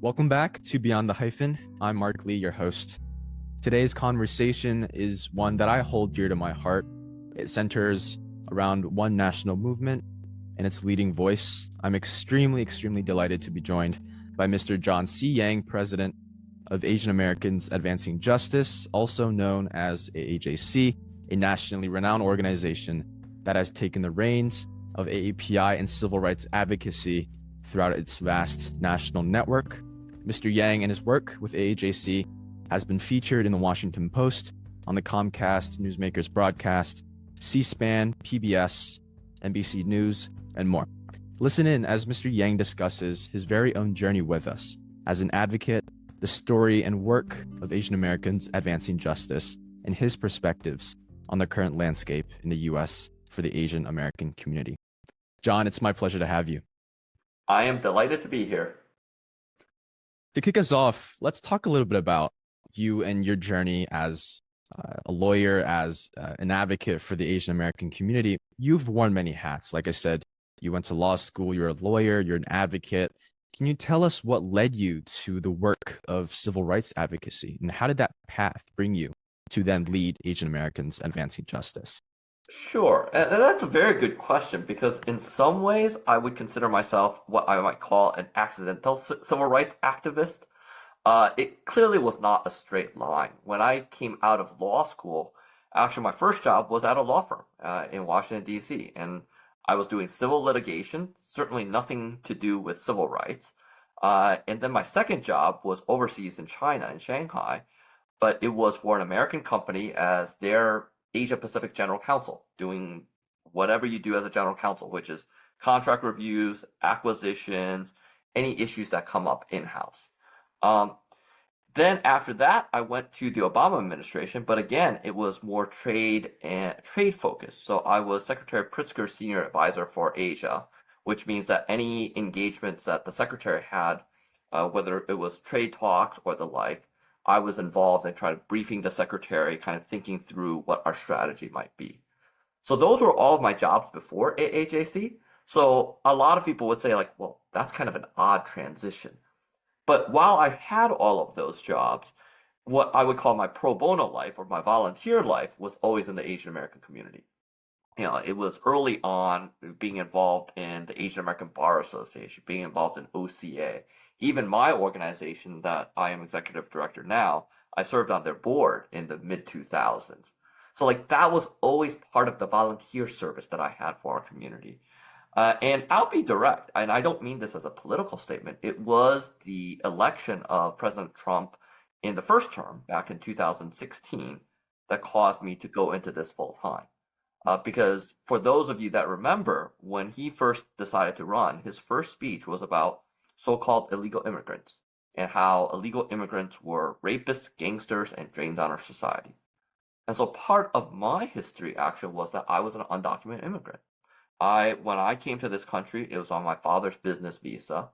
Welcome back to Beyond the Hyphen. I'm Mark Lee, your host. Today's conversation is one that I hold dear to my heart. It centers around one national movement and its leading voice. I'm extremely delighted to be joined by Mr. John C. Yang, President of Asian Americans Advancing Justice, also known as AAJC, a nationally renowned organization that has taken the reins of AAPI and civil rights advocacy throughout its vast national network. Mr. Yang and his work with AAJC has been featured in the Washington Post, on the Comcast Newsmakers broadcast, C-SPAN, PBS, NBC News, and more. Listen in as Mr. Yang discusses his very own journey with us as an advocate, the story and work of Asian Americans advancing justice, and his perspectives on the current landscape in the U.S. for the Asian American community. John, it's my pleasure to have you. I am delighted to be here. To kick us off, let's talk a little bit about you and your journey as a lawyer, as an advocate for the Asian American community. You've worn many hats. Like I said, you went to law school, you're a lawyer, you're an advocate. Can you tell us what led you to the work of civil rights advocacy, and how did that path bring you to then lead Asian Americans advancing justice? Sure, and that's a very good question because in some ways I would consider myself what I might call an accidental civil rights activist. It clearly was not a straight line. When I came out of law school, actually my first job was at a law firm in Washington, D.C., and I was doing civil litigation, certainly nothing to do with civil rights. And then my second job was overseas in China, in Shanghai, but it was for an American company as their Asia Pacific General Counsel, doing whatever you do as a general counsel, which is contract reviews, acquisitions, any issues that come up in-house. Then after that, I went to the Obama administration, but again, it was more trade focused. So I was Secretary Pritzker's senior advisor for Asia, which means that any engagements that the secretary had, whether it was trade talks or the like, I was involved in trying to briefing the secretary, kind of thinking through what our strategy might be. So those were all of my jobs before AAJC. So a lot of people would say like, well, that's kind of an odd transition. But while I had all of those jobs, what I would call my pro bono life or my volunteer life was always in the Asian American community. It was early on being involved in the Asian American Bar Association, being involved in OCA. Even my organization that I am executive director now, I served on their board in the mid-2000s. So like that was always part of the volunteer service that I had for our community. And I'll be direct, and I don't mean this as a political statement. It was the election of President Trump in the first term back in 2016 that caused me to go into this full time. Because for those of you that remember, when he first decided to run, his first speech was about so-called illegal immigrants and how illegal immigrants were rapists, gangsters, and drains on our society. And so part of my history actually was that I was an undocumented immigrant. When I came to this country, it was on my father's business visa.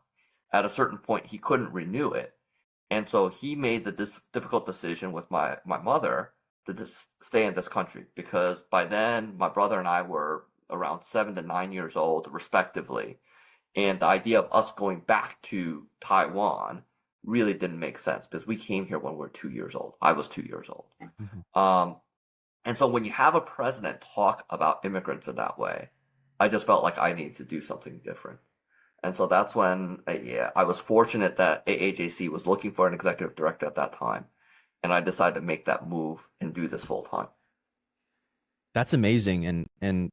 At a certain point, he couldn't renew it. And so he made the difficult decision with my mother to stay in this country because by then my brother and I were around 7 to 9 years old, respectively. And the idea of us going back to Taiwan really didn't make sense because we came here when we were 2 years old. I was 2 years old. Mm-hmm. And so when you have a president talk about immigrants in that way, I just felt like I needed to do something different. And so that's when I was fortunate that AAJC was looking for an executive director at that time. And I decided to make that move and do this full time. That's amazing. And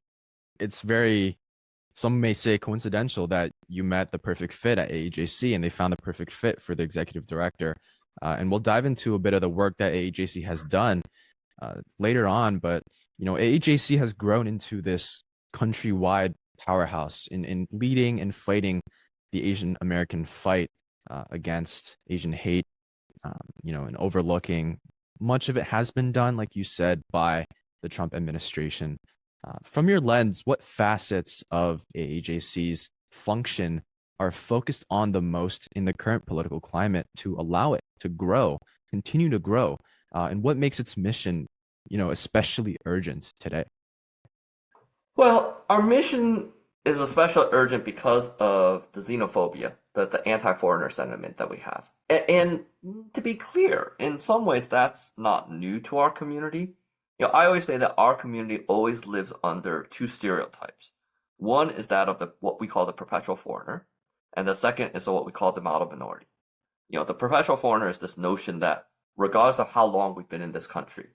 it's very, some may say coincidental that you met the perfect fit at AAJC and they found the perfect fit for the executive director. And we'll dive into a bit of the work that AAJC has done later on. But, AAJC has grown into this countrywide powerhouse in leading and fighting the Asian American fight against Asian hate, and overlooking much of it has been done, like you said, by the Trump administration. From your lens, what facets of AAJC's function are focused on the most in the current political climate to allow it to grow, continue to grow, and what makes its mission, especially urgent today? Well, our mission is especially urgent because of the xenophobia, the anti-foreigner sentiment that we have. And to be clear, in some ways that's not new to our community. I always say that our community always lives under two stereotypes. One is that of what we call the perpetual foreigner, and the second is what we call the model minority. The perpetual foreigner is this notion that regardless of how long we've been in this country,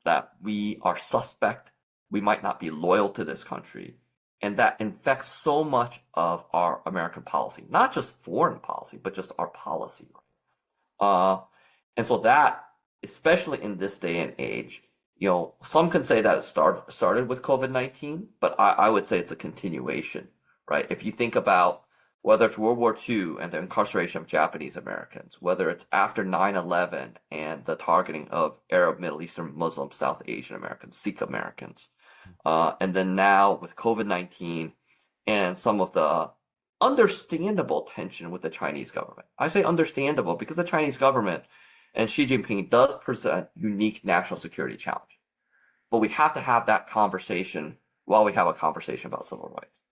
that we are suspect, we might not be loyal to this country, and that infects so much of our American policy, not just foreign policy, but just our policy. And so that, especially in this day and age, some can say that it started with COVID-19, but I would say it's a continuation, right? If you think about whether it's World War II and the incarceration of Japanese Americans, whether it's after 9/11 and the targeting of Arab, Middle Eastern, Muslim, South Asian Americans, Sikh Americans, and then now with COVID-19 and some of the understandable tension with the Chinese government. I say understandable because the Chinese government and Xi Jinping does present unique national security challenge. But we have to have that conversation while we have a conversation about civil rights.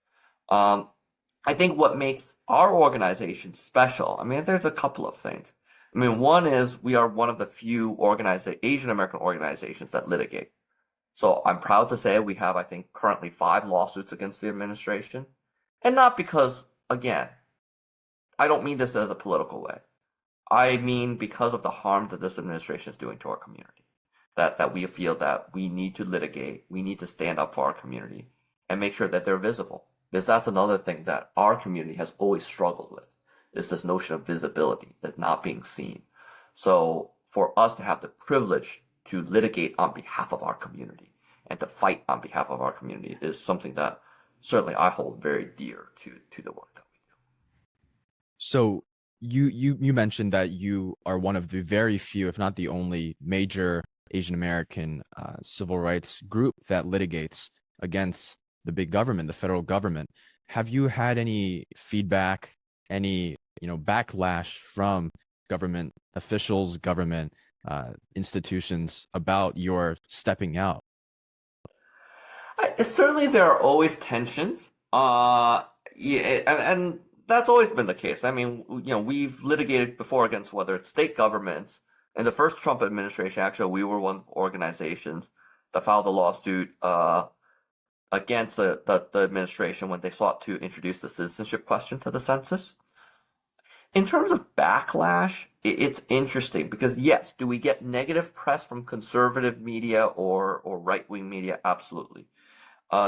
I think what makes our organization special, there's a couple of things. One is we are one of the few Asian American organizations that litigate. So I'm proud to say we have, I think, currently 5 lawsuits against the administration. And not because, again, I don't mean this as a political way. I mean because of the harm that this administration is doing to our community. That we feel that we need to litigate, we need to stand up for our community and make sure that they're visible. Because that's another thing that our community has always struggled with, is this notion of visibility, that not being seen. So for us to have the privilege to litigate on behalf of our community and to fight on behalf of our community is something that certainly I hold very dear to the work that we do. So you mentioned that you are one of the very few, if not the only, major Asian American civil rights group that litigates against the big government, the federal government. Have you had any feedback, any backlash from government officials, government institutions about your stepping out? Certainly, there are always tensions. And that's always been the case. We've litigated before against whether it's state governments. In the first Trump administration, actually, we were one of the organizations that filed a lawsuit against the administration when they sought to introduce the citizenship question to the census. In terms of backlash, it's interesting because, yes, do we get negative press from conservative media or right-wing media? Absolutely.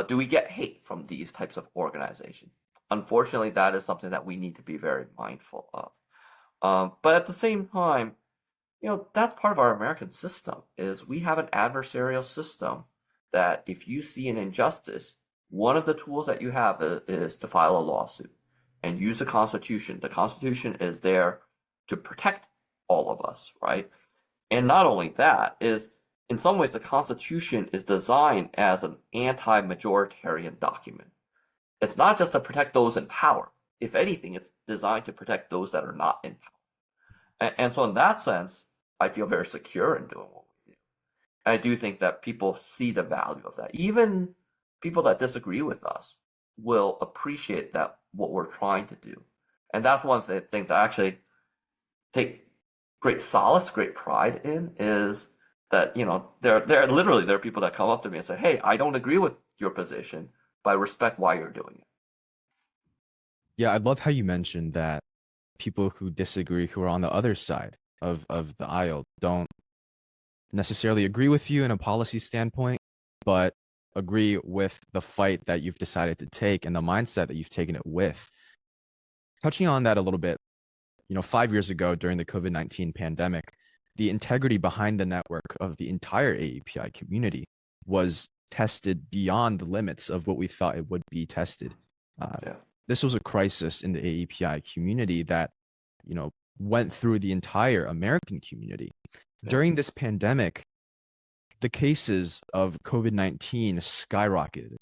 Do we get hate from these types of organizations? Unfortunately, that is something that we need to be very mindful of. But at the same time, that's part of our American system, is we have an adversarial system that if you see an injustice, one of the tools that you have is to file a lawsuit and use the Constitution. The Constitution is there to protect all of us, right? And not only that, is in some ways the Constitution is designed as an anti-majoritarian document. It's not just to protect those in power. If anything, it's designed to protect those that are not in power. And so in that sense, I feel very secure in doing what we do. I do think that people see the value of that. Even people that disagree with us will appreciate that what we're trying to do. And that's one of the things I actually take great solace, great pride in, is that, there are people that come up to me and say, hey, I don't agree with your position, but I respect why you're doing it. Yeah, I love how you mentioned that people who disagree, who are on the other side of the aisle, don't necessarily agree with you in a policy standpoint, but agree with the fight that you've decided to take and the mindset that you've taken it with. Touching on that a little bit, 5 years ago during the COVID-19 pandemic, the integrity behind the network of the entire AAPI community was tested beyond the limits of what we thought it would be tested. This was a crisis in the AAPI community that, went through the entire American community. During this pandemic, the cases of COVID-19 skyrocketed.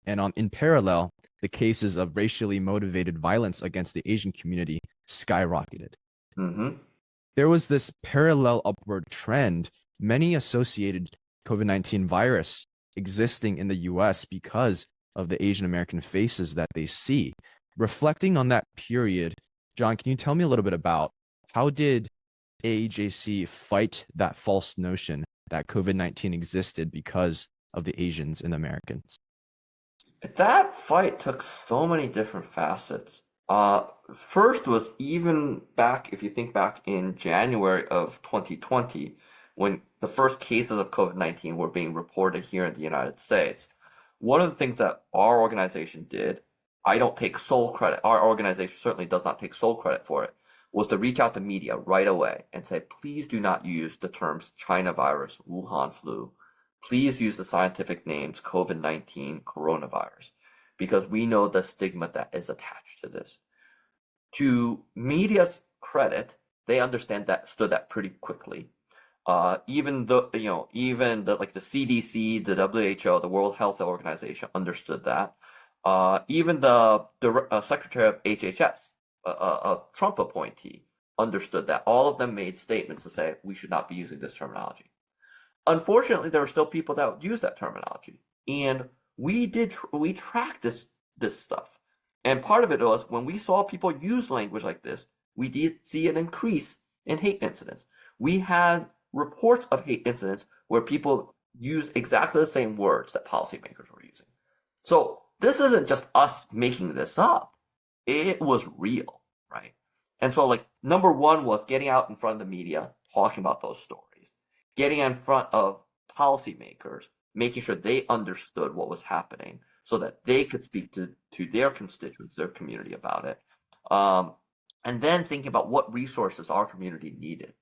And in parallel, the cases of racially motivated violence against the Asian community skyrocketed. Mm-hmm. There was this parallel upward trend, many associated COVID-19 virus existing in the US because of the Asian American faces that they see. Reflecting on that period, John, can you tell me a little bit about how did AAJC fight that false notion that COVID-19 existed because of the Asians and the Americans? That fight took so many different facets. First was even back, if you think back in January of 2020, when the first cases of COVID-19 were being reported here in the United States. One of the things that our organization did, I don't take sole credit, our organization certainly does not take sole credit for it, was to reach out to media right away and say, please do not use the terms China virus, Wuhan flu. Please use the scientific names COVID-19, coronavirus, because we know the stigma that is attached to this. To media's credit, they understood that pretty quickly. Even the CDC, the WHO, the World Health Organization understood that. Even the Secretary of HHS, a Trump appointee, understood that. All of them made statements to say we should not be using this terminology. Unfortunately, there were still people that would use that terminology, and we tracked this stuff. And part of it was when we saw people use language like this, we did see an increase in hate incidents. We had reports of hate incidents where people used exactly the same words that policymakers were using. So this isn't just us making this up. It was real, right? And so like number one was getting out in front of the media, talking about those stories, getting in front of policymakers, making sure they understood what was happening so that they could speak to their constituents, their community about it. And then thinking about what resources our community needed,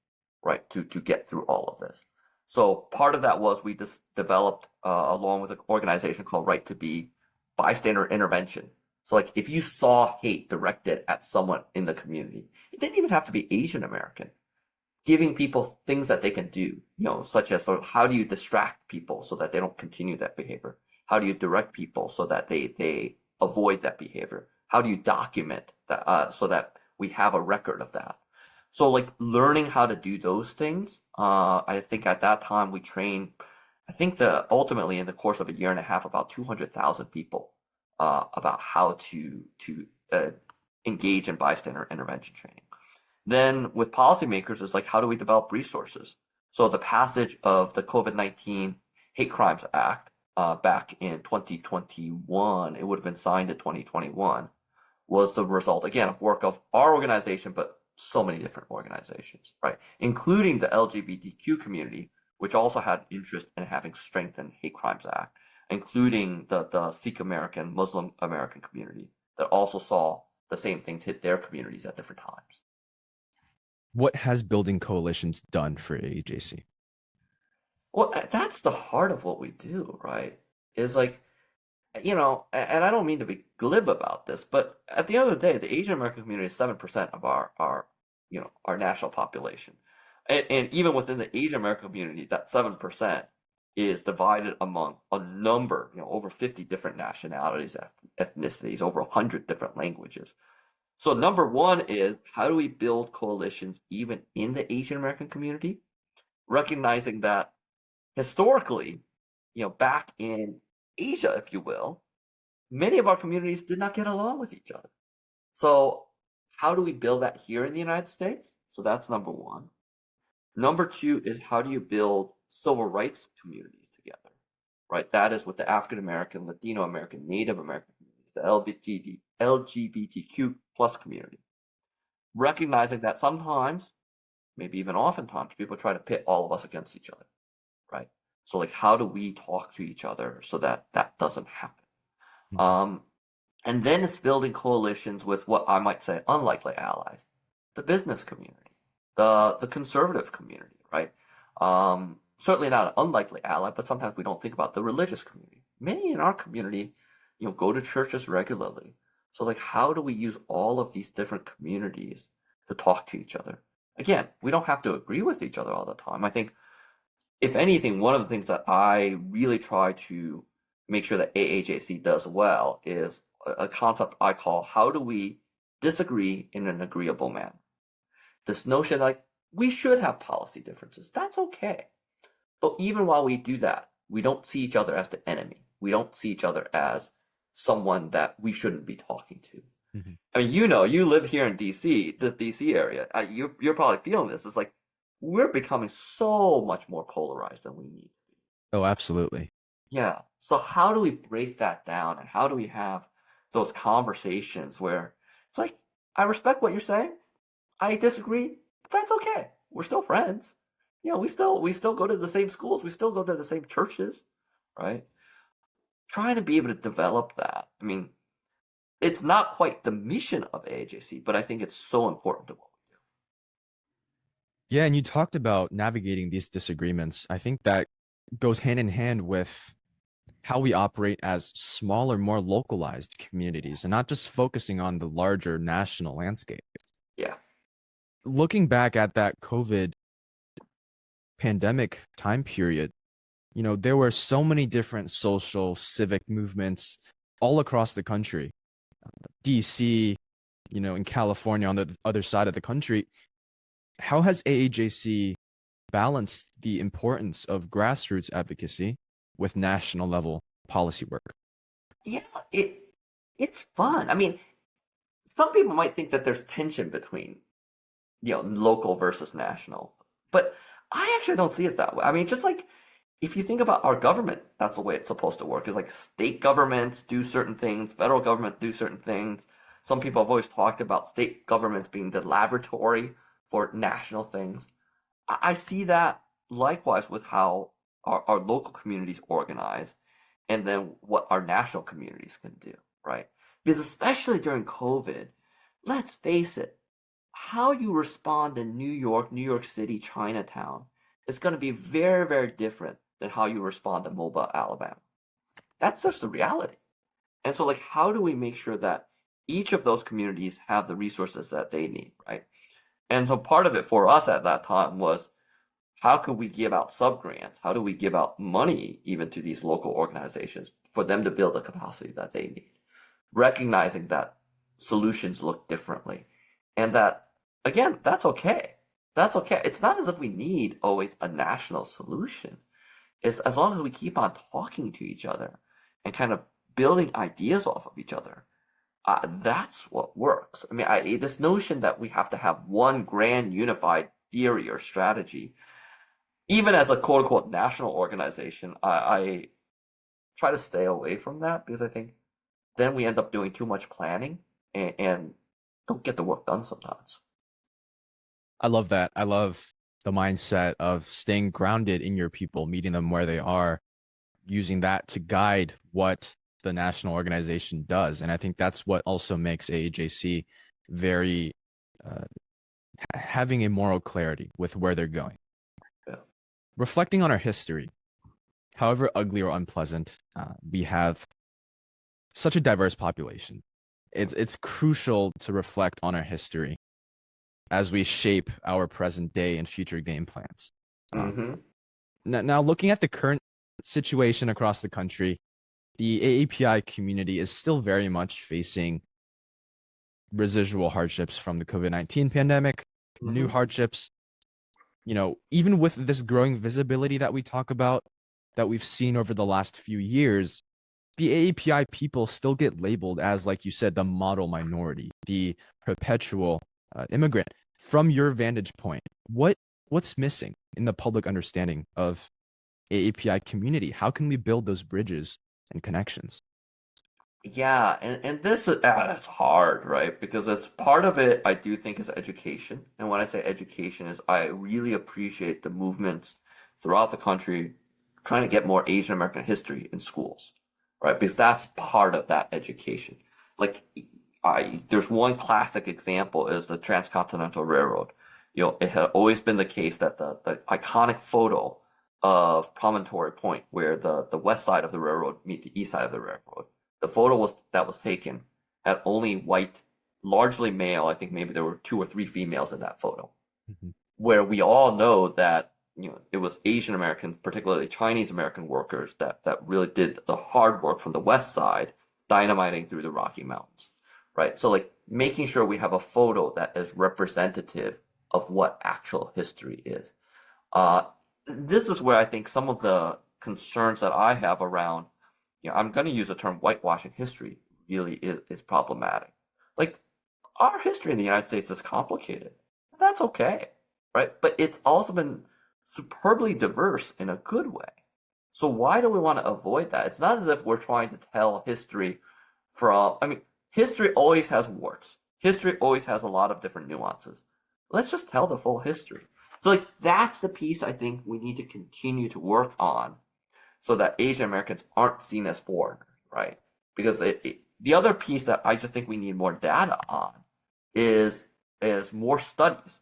right, to get through all of this. So part of that was we just developed, along with an organization called Right to Be, bystander intervention. So like if you saw hate directed at someone in the community, it didn't even have to be Asian American, giving people things that they can do, such as sort of how do you distract people so that they don't continue that behavior? How do you direct people so that they avoid that behavior? How do you document that so that we have a record of that? So like learning how to do those things, I think at that time we trained, ultimately in the course of a year and a half, about 200,000 people about how to engage in bystander intervention training. Then with policymakers is like, how do we develop resources? So the passage of the COVID-19 Hate Crimes Act back in 2021, it would have been signed in 2021, was the result, again, of work of our organization, but so many different organizations, right? Including the LGBTQ community, which also had interest in having strengthened Hate Crimes Act, including the Sikh American, Muslim American community that also saw the same things hit their communities at different times. What has building coalitions done for AAJC? Well, that's the heart of what we do, right? Is like, and I don't mean to be glib about this, but at the end of the day, the Asian American community is 7% of our national population. And even within the Asian American community, that 7% is divided among a number, over 50 different nationalities, ethnicities, over 100 different languages. So number one is, how do we build coalitions even in the Asian American community? Recognizing that historically, back in Asia, if you will, many of our communities did not get along with each other. So how do we build that here in the United States? So that's number one. Number two is, how do you build civil rights communities together, right? That is with the African American, Latino American, Native American communities, the LGBTQ plus community. Recognizing that sometimes, maybe even oftentimes, people try to pit all of us against each other, right? So like, how do we talk to each other so that that doesn't happen? Mm-hmm. And then it's building coalitions with what I might say unlikely allies, the business community, the conservative community, right? Certainly not an unlikely ally, but sometimes we don't think about the religious community. Many in our community, go to churches regularly. So like, how do we use all of these different communities to talk to each other? Again, we don't have to agree with each other all the time. I think, if anything, one of the things that I really try to make sure that AAJC does well is a concept I call, how do we disagree in an agreeable manner? This notion like, we should have policy differences. That's okay. But even while we do that, we don't see each other as the enemy. We don't see each other as someone that we shouldn't be talking to. Mhm. I mean, you live here in DC, the DC area. You're probably feeling this. It's like we're becoming so much more polarized than we need to be. Oh, absolutely. Yeah. So how do we break that down, and how do we have those conversations where it's like, I respect what you're saying, I disagree, but that's okay. We're still friends. We still go to the same schools, we still go to the same churches, right? Trying to be able to develop that. I mean, it's not quite the mission of AAJC, but I think it's so important to what we Yeah, and you talked about navigating these disagreements. I think that goes hand in hand with how we operate as smaller, more localized communities and not just focusing on the larger national landscape. do. Yeah. Looking back at that COVID pandemic time period, there were so many different social, civic movements all across the country. DC, in California on the other side of the country. How has AAJC balanced the importance of grassroots advocacy with national level policy work? Yeah, it's fun. I mean, some people might think that there's tension between, local versus national, but I actually don't see it that way. I mean, just like if you think about our government, that's the way it's supposed to work. Is like state governments do certain things, federal government do certain things. Some people have always talked about state governments being the laboratory for national things. I see that likewise with how our local communities organize, and then what our national communities can do, right? Because especially during COVID, let's face it, how you respond in New York, New York City, Chinatown is going to be very, very different than how you respond in Mobile, Alabama. That's just the reality. And so, like, how do we make sure that each of those communities have the resources that they need, right? And so part of it for us at that time was, how could we give out sub-grants? How do we give out money even to these local organizations for them to build the capacity that they need? Recognizing that solutions look differently, and that, again, that's okay. That's okay. It's not as if we need always a national solution. It's as long as we keep on talking to each other and kind of building ideas off of each other. That's what works. I mean, this notion that we have to have one grand unified theory or strategy, even as a quote unquote national organization, I try to stay away from that, because I think then we end up doing too much planning and don't get the work done sometimes. I love that. I love the mindset of staying grounded in your people, meeting them where they are, using that to guide what the national organization does. And I think that's what also makes AAJC very having a moral clarity with where they're going. Yeah. Reflecting on our history, however ugly or unpleasant, we have such a diverse population. It's crucial to reflect on our history as we shape our present day and future game plans. Mm-hmm. Now, looking at the current situation across the country, the AAPI community is still very much facing residual hardships from the COVID-19 pandemic, new Mm-hmm. hardships. Even with this growing visibility that we talk about, that we've seen over the last few years, the AAPI people still get labeled as, like you said, the model minority, the perpetual immigrant. From your vantage point, what's missing in the public understanding of AAPI community? How can we build those bridges and connections? Yeah, and this is that's hard, right? Because it's part of it, I do think, is education. And when I say education, is I really appreciate the movements throughout the country trying to get more Asian American history in schools, right? Because that's part of that education. Like, there's one classic example is the Transcontinental Railroad. It had always been the case that the iconic photo of Promontory Point, where the west side of the railroad meet the east side of the railroad, the photo that was taken had only white, largely male. I think maybe there were 2 or 3 females in that photo. Mm-hmm. Where we all know that it was Asian American, particularly Chinese American workers that really did the hard work from the west side, dynamiting through the Rocky Mountains, right? So, like, making sure we have a photo that is representative of what actual history is. This is where I think some of the concerns that I have around I'm going to use the term whitewashing history really is problematic. Like, our history in the United States is complicated. That's okay, right? But it's also been superbly diverse in a good way. So why do we want to avoid that? It's not as if we're trying to tell history history always has warts. History always has a lot of different nuances. Let's just tell the full history. So like that's the piece I think we need to continue to work on so that Asian Americans aren't seen as foreigners, right? Because the other piece that I just think we need more data on is more studies.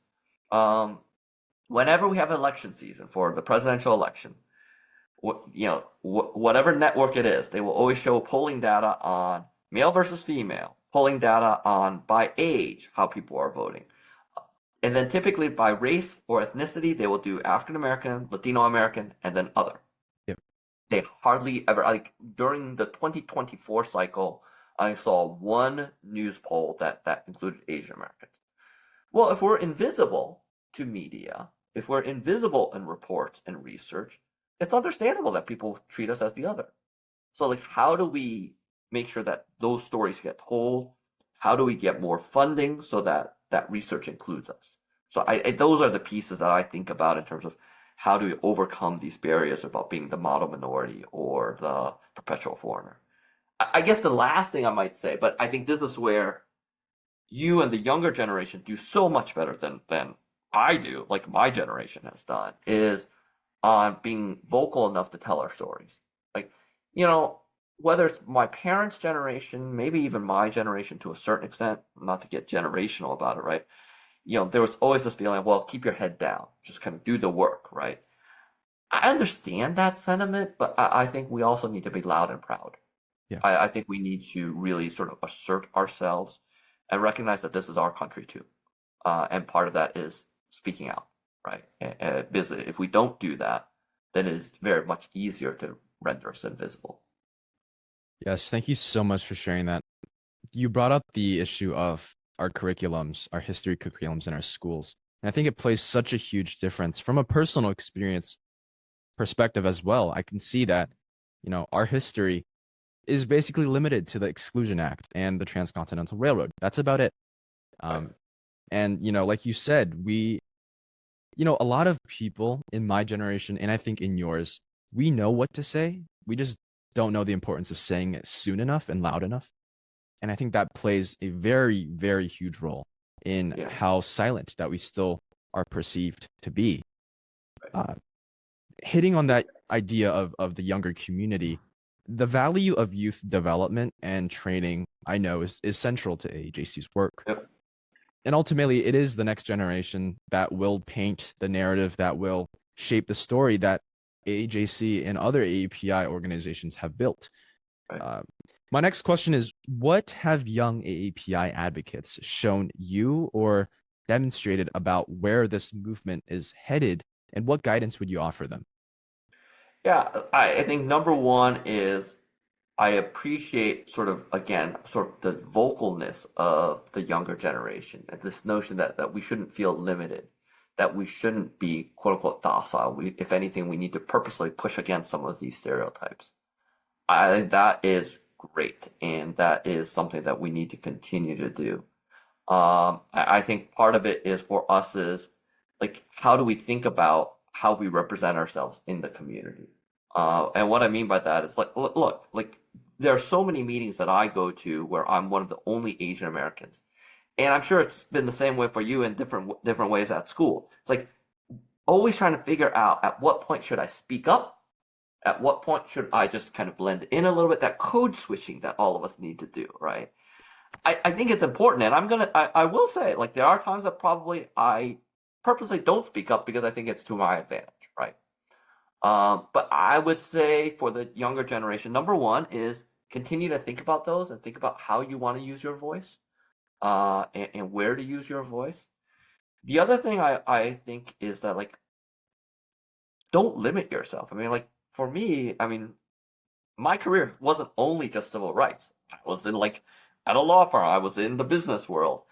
Whenever we have election season for the presidential election, whatever network it is, they will always show polling data on male versus female, polling data on by age, how people are voting. And then typically by race or ethnicity, they will do African American, Latino American, and then other. Yep. They hardly ever, like during the 2024 cycle, I saw one news poll that included Asian Americans. Well, if we're invisible to media, if we're invisible in reports and research, it's understandable that people treat us as the other. So like, how do we make sure that those stories get told? How do we get more funding so that research includes us? So those are the pieces that I think about in terms of how do we overcome these barriers about being the model minority or the perpetual foreigner. I guess the last thing I might say, but I think this is where you and the younger generation do so much better than I do, like my generation has done, is on being vocal enough to tell our stories. Like, whether it's my parents' generation, maybe even my generation to a certain extent, not to get generational about it, right? There was always this feeling, well, keep your head down, just kind of do the work, right? I understand that sentiment, but I think we also need to be loud and proud. Yeah. I think we need to really sort of assert ourselves and recognize that this is our country too. And part of that is speaking out, right? Because if we don't do that, then it is very much easier to render us invisible. Yes, thank you so much for sharing that. You brought up the issue of our curriculums, our history curriculums in our schools. And I think it plays such a huge difference from a personal experience perspective as well. I can see that, our history is basically limited to the Exclusion Act and the Transcontinental Railroad. That's about it. And, like you said, a lot of people in my generation, and I think in yours, we know what to say. We just don't know the importance of saying it soon enough and loud enough. And I think that plays a very, very huge role in how silent that we still are perceived to be. Hitting on that idea of the younger community, the value of youth development and training, I know, is central to AAJC's work. Yep. And ultimately, it is the next generation that will paint the narrative, that will shape the story that AAJC and other AAPI organizations have built. Right. My next question is, what have young AAPI advocates shown you or demonstrated about where this movement is headed, and what guidance would you offer them? Yeah, I think number one is I appreciate sort of the vocalness of the younger generation and this notion that we shouldn't feel limited, that we shouldn't be quote unquote docile. If anything, we need to purposely push against some of these stereotypes. I think that is great, and that is something that we need to continue to do. I think part of it is for us is like, how do we think about how we represent ourselves in the community? And what I mean by that is like, look, like there are so many meetings that I go to where I'm one of the only Asian Americans. And I'm sure it's been the same way for you in different ways at school. It's like always trying to figure out at what point should I speak up? At what point should I just kind of blend in a little bit? That code switching that all of us need to do, right? I think it's important. And I will say, like, there are times that probably I purposely don't speak up because I think it's to my advantage, right? But I would say for the younger generation, number one is continue to think about those and think about how you want to use your voice, and where to use your voice. The other thing I think is that, like, don't limit yourself. I mean, like, for me, I mean, my career wasn't only just civil rights. I was in, like, at a law firm. I was in the business world.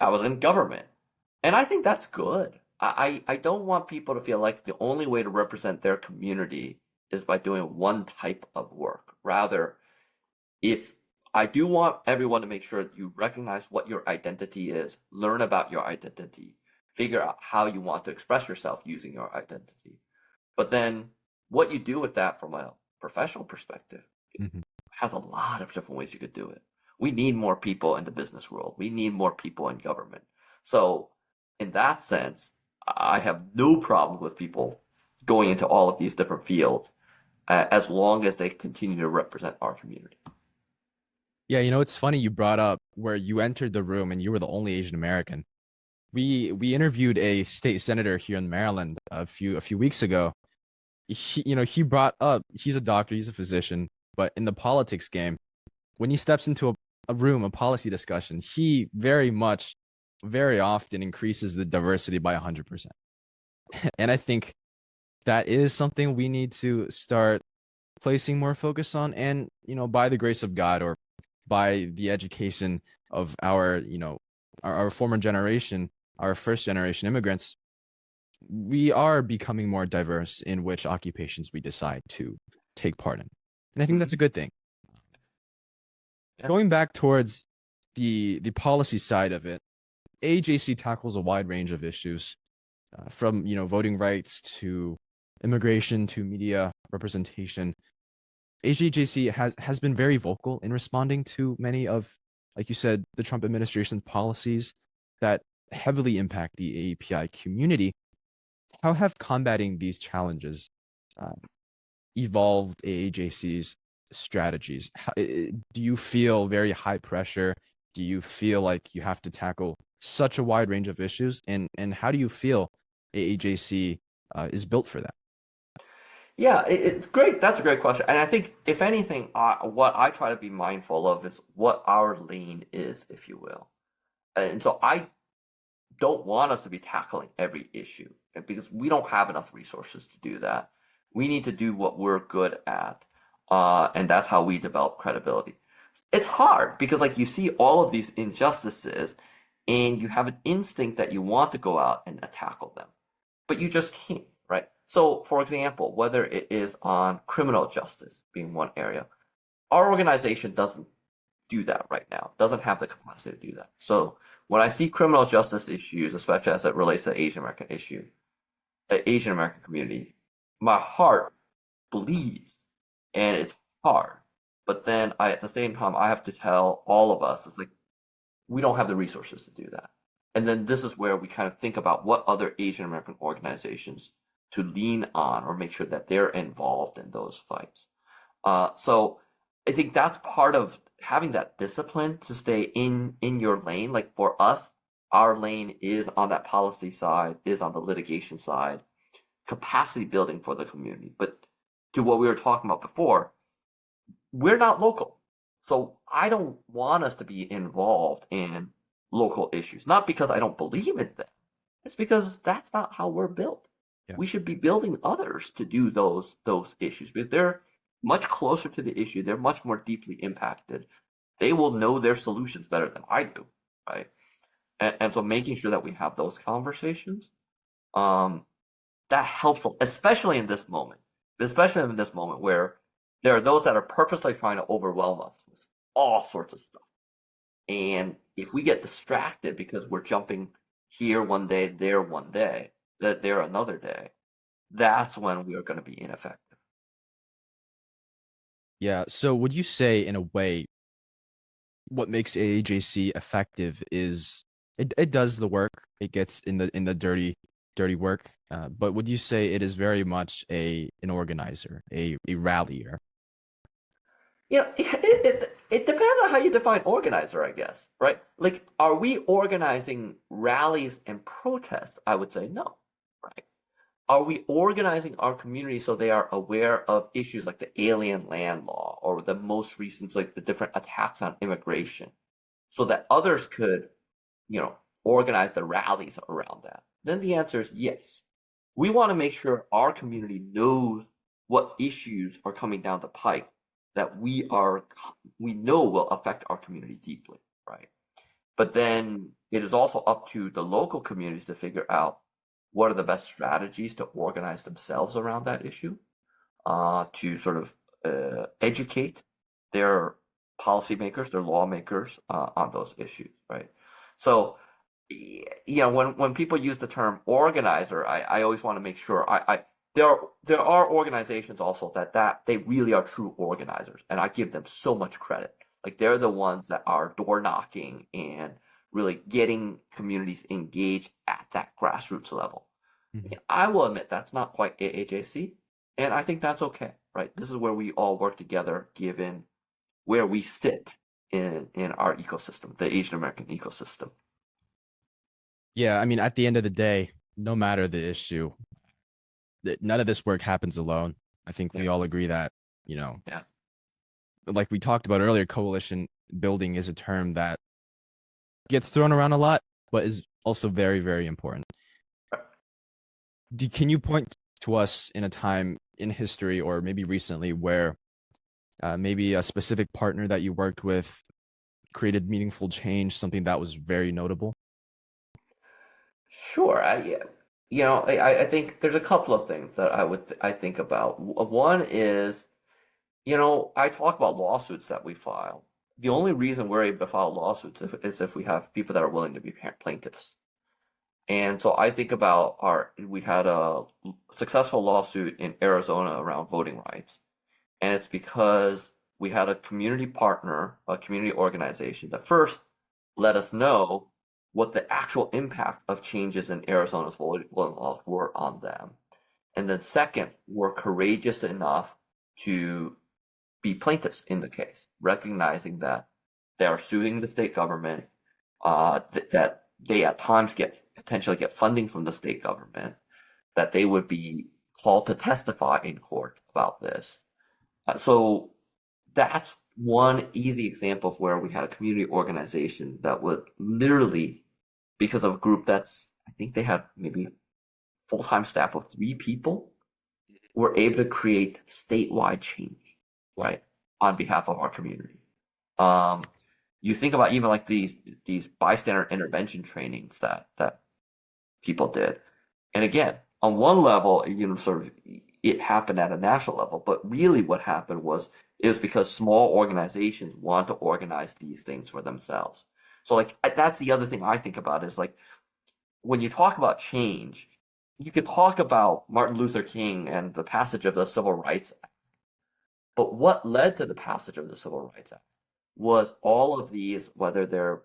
I was in government. And I think that's good. I don't want people to feel like the only way to represent their community is by doing one type of work. Rather, if I do want everyone to make sure that you recognize what your identity is, learn about your identity, figure out how you want to express yourself using your identity. But then what you do with that from a professional perspective has a lot of different ways you could do it. We need more people in the business world. We need more people in government. So in that sense, I have no problem with people going into all of these different fields as long as they continue to represent our community. Yeah, it's funny you brought up where you entered the room and you were the only Asian American. We interviewed a state senator here in Maryland a few weeks ago. He brought up he's a doctor, he's a physician, but in the politics game, when he steps into a room, a policy discussion, he very often increases the diversity by 100%. And I think that is something we need to start placing more focus on. And, by the grace of God or by the education of our former generation, our first generation immigrants, we are becoming more diverse in which occupations we decide to take part in. And I think that's a good thing. Yeah. Going back towards the policy side of it, AAJC tackles a wide range of issues, from voting rights to immigration to media representation. AAJC has been very vocal in responding to many of, like you said, the Trump administration's policies that heavily impact the AAPI community. How have combating these challenges evolved AAJC's strategies? Do you feel very high pressure? Do you feel like you have to tackle such a wide range of issues? And how do you feel AAJC is built for that? Yeah, it's great. That's a great question. And I think, if anything, what I try to be mindful of is what our lane is, if you will. And so I don't want us to be tackling every issue because we don't have enough resources to do that. We need to do what we're good at, and that's how we develop credibility. It's hard because, like, you see all of these injustices, and you have an instinct that you want to go out and tackle them, but you just can't, right? So, for example, whether it is on criminal justice being one area, our organization doesn't do that right now, doesn't have the capacity to do that. So when I see criminal justice issues, especially as it relates to Asian American community, my heart bleeds and it's hard. But then at the same time, I have to tell all of us, it's like, we don't have the resources to do that. And then this is where we kind of think about what other Asian American organizations to lean on or make sure that they're involved in those fights. So I think that's part of having that discipline to stay in your lane. Like, for us, our lane is on that policy side, is on the litigation side, capacity building for the community. But to what we were talking about before, we're not local. So I don't want us to be involved in local issues, not because I don't believe in them. It's because that's not how we're built. Yeah. We should be building others to do those issues because they're much closer to the issue. They're much more deeply impacted. They will know their solutions better than I do, right? And so making sure that we have those conversations, that helps, especially in this moment where there are those that are purposely trying to overwhelm us with all sorts of stuff. And if we get distracted because we're jumping here one day, there one day, there another day, that's when we are going to be ineffective. Yeah. So would you say, in a way, what makes AAJC effective is it does the work, it gets in the dirty work, but would you say it is very much an organizer, a rallier? Yeah, it depends on how you define organizer, I guess, right? Like, are we organizing rallies and protests? I would say no, right? Are we organizing our community so they are aware of issues like the alien land law or the most recent, like the different attacks on immigration, so that others could, organize the rallies around that? Then the answer is yes. We want to make sure our community knows what issues are coming down the pike that we know will affect our community deeply, right? But then it is also up to the local communities to figure out what are the best strategies to organize themselves around that issue. to sort of educate their policymakers, their lawmakers on those issues, right? So, when people use the term organizer, I always want to make sure there are organizations also that they really are true organizers, and I give them so much credit. Like they're the ones that are door knocking and really getting communities engaged at that grassroots level. Mhm. I will admit that's not quite AAJC, and I think that's okay, right? This is where we all work together, given where we sit in our ecosystem, the Asian American ecosystem. Yeah, I mean, at the end of the day, no matter the issue, none of this work happens alone. I think Yeah, we all agree that, you know, yeah. like we talked about earlier, coalition building is a term that gets thrown around a lot, but is also very, very important. Can you point to us in a time in history or maybe recently where maybe a specific partner that you worked with created meaningful change, something that was very notable? Sure. I think there's a couple of things that I think about. One is, I talk about lawsuits that we file. The only reason we're able to file lawsuits is if we have people that are willing to be plaintiffs. And so I think about we had a successful lawsuit in Arizona around voting rights. And it's because we had a community partner, a community organization that first let us know what the actual impact of changes in Arizona's voting laws were on them. And then second, were courageous enough to be plaintiffs in the case, recognizing that they are suing the state government, that they at times potentially get funding from the state government, that they would be called to testify in court about this. So that's one easy example of where we had a community organization that would literally, because of a group I think they had maybe full-time staff of 3 people, were able to create statewide change, Wow. right, on behalf of our community. Um, you think about even like these bystander intervention trainings that people did. And again, on one level, sort of it happened at a national level, but really what happened was it was because small organizations want to organize these things for themselves. So like that's the other thing I think about is like when you talk about change, you could talk about Martin Luther King and the passage of the Civil Rights Act. But what led to the passage of the Civil Rights Act was all of these, whether they're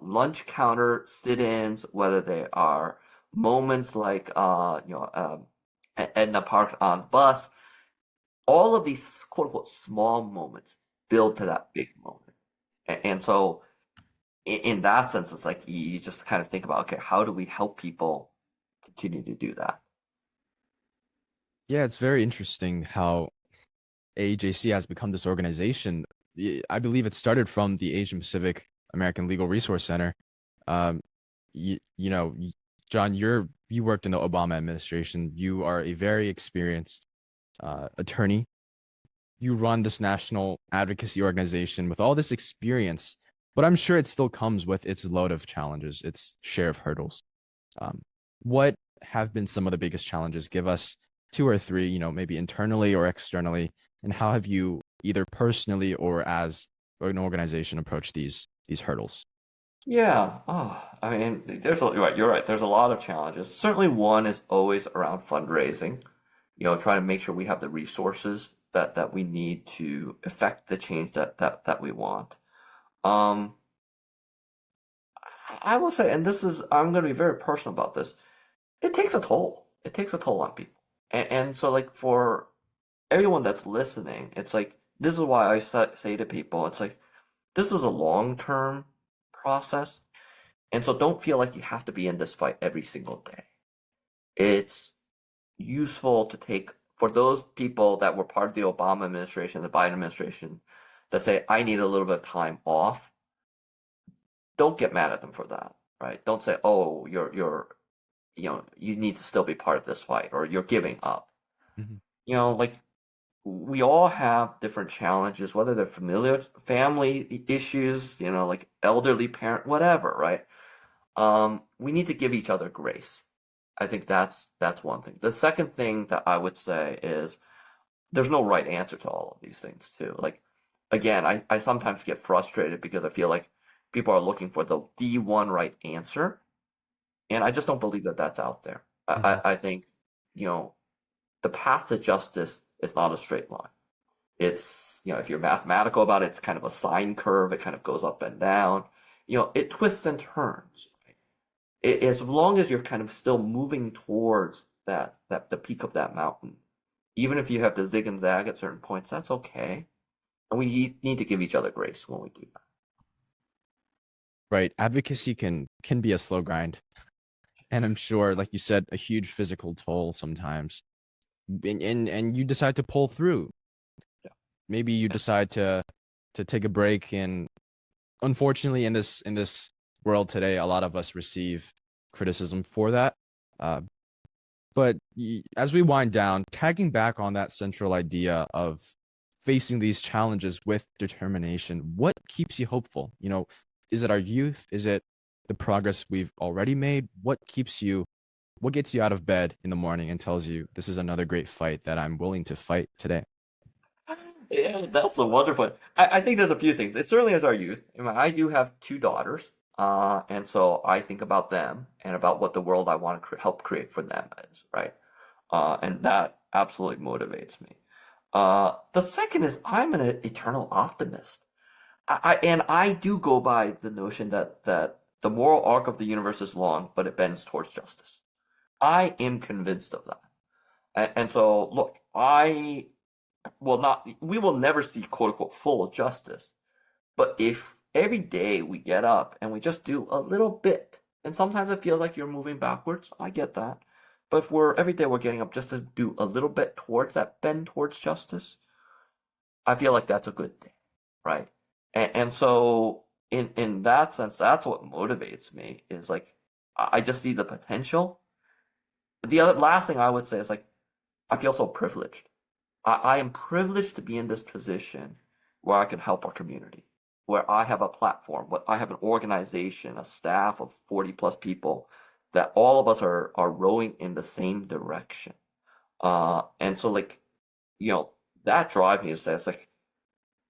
lunch counter sit-ins, whether they are moments like Edna Park on the bus, all of these quote unquote small moments build to that big moment. And so in that sense, it's like you just kind of think about, okay, how do we help people continue to do that? Yeah, it's very interesting how AAJC has become this organization. I believe it started from the Asian Pacific American Legal Resource Center. Um, you know, John, you worked in the Obama administration. You are a very experienced attorney. You run this national advocacy organization with all this experience, but I'm sure it still comes with its load of challenges, its share of hurdles. Um, what have been some of the biggest challenges? Give us two or three, maybe internally or externally, and how have you either personally or as an organization approached these hurdles? Yeah. Oh, I mean, you're right. You're right. There's a lot of challenges. Certainly, one is always around fundraising. Trying to make sure we have the resources that we need to effect the change that we want. Um, I will say, and I'm going to be very personal about this. It takes a toll. It takes a toll on people, and so like for everyone that's listening, it's like this is why I say to people, it's like this is a long-term process. And so don't feel like you have to be in this fight every single day. It's useful to take, for those people that were part of the Obama administration, the Biden administration, that say, I need a little bit of time off, don't get mad at them for that, right? Don't say, oh, you need to still be part of this fight or you're giving up. Mhm. Like we all have different challenges, whether they're familiar family issues, like elderly parent, whatever, right? We need to give each other grace. I think that's one thing. The second thing that I would say is there's no right answer to all of these things too. Like, again, I sometimes get frustrated because I feel like people are looking for the one right answer, and I just don't believe that that's out there. Mhm. I think, you know, the path to justice is not a straight line. It's, if you're mathematical about it, it's kind of a sine curve. It kind of goes up and down. It twists and turns. As long as you're kind of still moving towards that the peak of that mountain, even if you have to zig and zag at certain points, that's okay. And we need to give each other grace when we do that. Right. Advocacy can be a slow grind. And I'm sure, like you said, a huge physical toll sometimes. And you decide to pull through. Yeah. Maybe you decide to take a break. And unfortunately, in this world today, a lot of us receive criticism for that. Uh, but as we wind down, tagging back on that central idea of facing these challenges with determination, what keeps you hopeful? Is it our youth? Is it the progress we've already made? What gets you out of bed in the morning and tells you this is another great fight that I'm willing to fight today? Yeah, that's a wonderful. I think there's a few things. It certainly is our youth. I do have two daughters, and so I think about them and about what the world I want to help create for them is, right? And that absolutely motivates me. The second is I'm an eternal optimist. And I do go by the notion that the moral arc of the universe is long, but it bends towards justice. I am convinced of that. And so, look, we will never see quote unquote full justice. But if every day we get up and we just do a little bit, and sometimes it feels like you're moving backwards, I get that. But if every day we're getting up just to do a little bit towards that bend towards justice, I feel like that's a good thing, right? And so in that sense, that's what motivates me is like I just see the potential. The other last thing I would say is like I feel so privileged. I am privileged to be in this position where I can help our community, where I have a platform, where I have an organization, a staff of 40 plus people that all of us are rowing in the same direction. And so like, that drives me to say it's like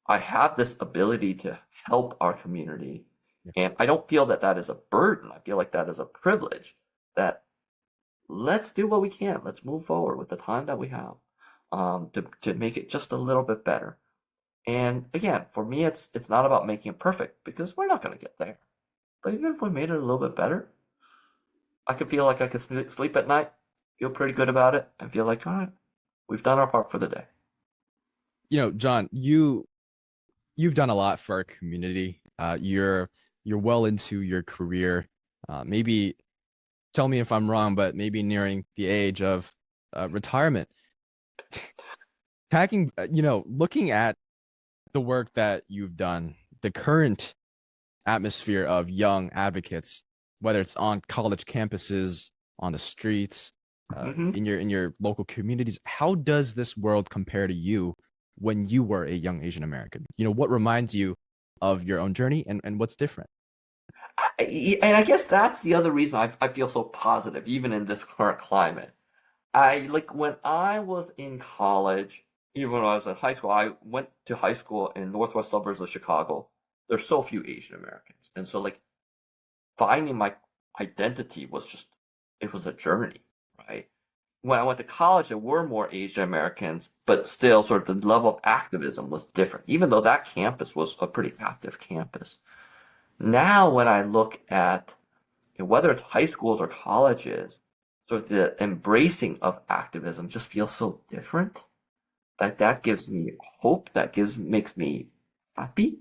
I have this ability to help our community, Yeah. and I don't feel that is a burden. I feel like that is a privilege. That let's do what we can. Let's move forward with the time that we have, to make it just a little bit better. And again, for me, it's not about making it perfect because we're not going to get there. But even if we made it a little bit better, I could feel like I could sleep at night, feel pretty good about it, and feel like, all right, we've done our part for the day. John, you've done a lot for our community. You're well into your career. Maybe tell me if I'm wrong, but maybe nearing the age of retirement. Looking at the work that you've done, the current atmosphere of young advocates, whether it's on college campuses, on the streets, Hmm. in your local communities, how does this world compare to you when you were a young Asian American? What reminds you of your own journey and what's different? And I guess that's the other reason I feel so positive, even in this current climate. I like when I was in college, even when I was in high school, I went to high school in northwest suburbs of Chicago. There's so few Asian Americans. And so like finding my identity it was a journey, right? When I went to college, there were more Asian Americans, but still sort of the level of activism was different, even though that campus was a pretty active campus. Now, when I look at whether it's high schools or colleges, sort of the embracing of activism just feels so different. That gives me hope. Makes me happy.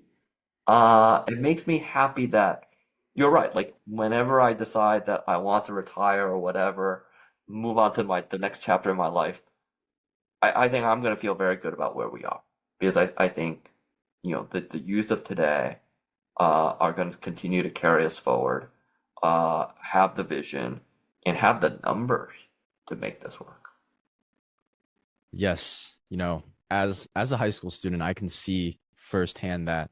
It makes me happy that you're right. Like whenever I decide that I want to retire or whatever, move on to the next chapter in my life, I think I'm gonna feel very good about where we are because I think the youth of today are going to continue to carry us forward, have the vision, and have the numbers to make this work. Yes, as a high school student, I can see firsthand that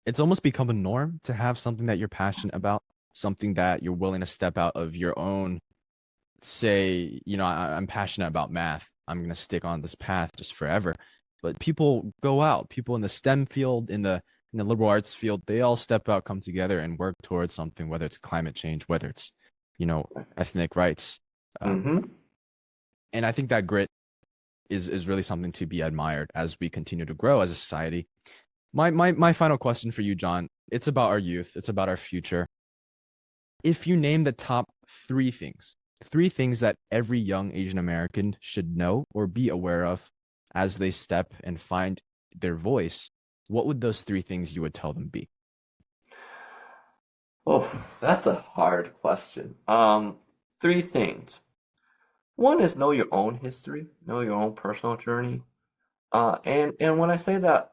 it's almost become a norm to have something that you're passionate about, something that you're willing to step out of your own, say, I'm passionate about math. I'm going to stick on this path just forever. But people go out, people in the STEM field, in the liberal arts field, they all step out, come together, and work towards something, whether it's climate change, whether it's, ethnic rights. Um, Mm-hmm. and I think that grit is really something to be admired as we continue to grow as a society. My final question for you, John, it's about our youth, it's about our future. If you name the top three things that every young Asian American should know or be aware of as they step and find their voice, what would those three things you would tell them be? Oh, that's a hard question. Three things. One is know your own history, know your own personal journey. And when I say that,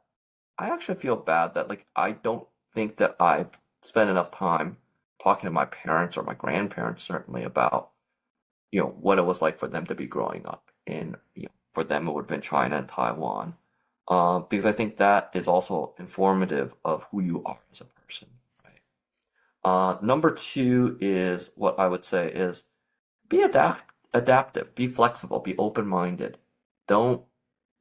I actually feel bad that like I don't think that I've spent enough time talking to my parents or my grandparents certainly about what it was like for them to be growing up in for them it would have been China and Taiwan, because I think that is also informative of who you are as a person, right? Number two is what I would say is be adaptive, be flexible, be open-minded. Don't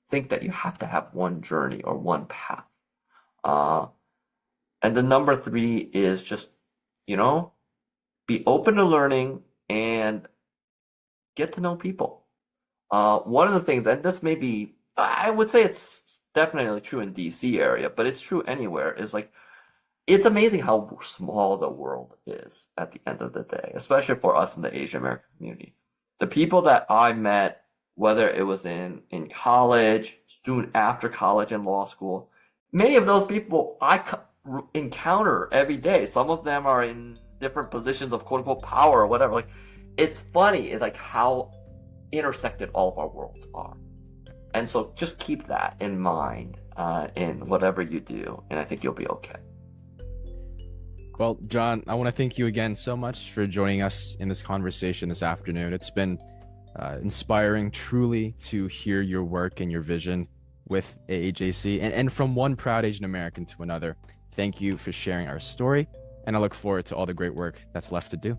think that you have to have one journey or one path. Uh, and the number three is just, be open to learning and get to know people. One of the things, and this may be, I would say it's definitely true in DC area, but it's true anywhere, is like, it's amazing how small the world is at the end of the day, especially for us in the Asian American community. The people that I met, whether it was in college, soon after college and law school, many of those people I encounter every day. Some of them are in different positions of quote unquote power or whatever. Like, it's funny, it's like how intersected all of our worlds are. And so just keep that in mind in whatever you do, and I think you'll be okay. Well, John, I want to thank you again so much for joining us in this conversation this afternoon. It's been inspiring truly to hear your work and your vision with AAJC, and from one proud Asian American to another. Thank you for sharing our story, and I look forward to all the great work that's left to do.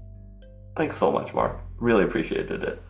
Thanks so much, Mark. Really appreciated it.